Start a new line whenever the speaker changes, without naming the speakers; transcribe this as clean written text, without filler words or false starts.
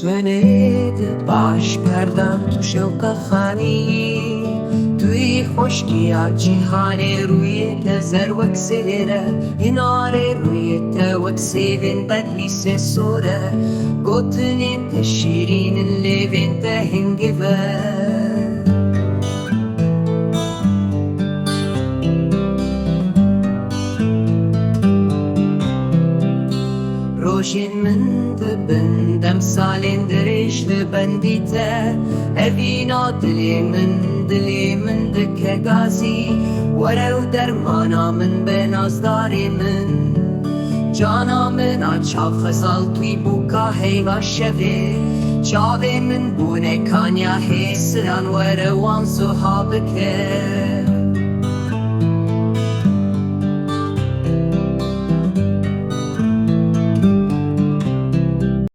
xanê baş perdan şewqa xanî Duî xweşikîya cîhanê rûyê te zer wek sêre Hinarê rûyê te wek sêvên Bedlîsê sore Gotinên te şîrînin lêvên te hingiv Rojên min dibin demsalên dirêj li bendî te evîna dilê min dike gazî Warê dermana min be Nazdarê min Cana min a çavxezal twî bûka heyva şevê Çavê min bûne kanya hê siran were wan zuha bike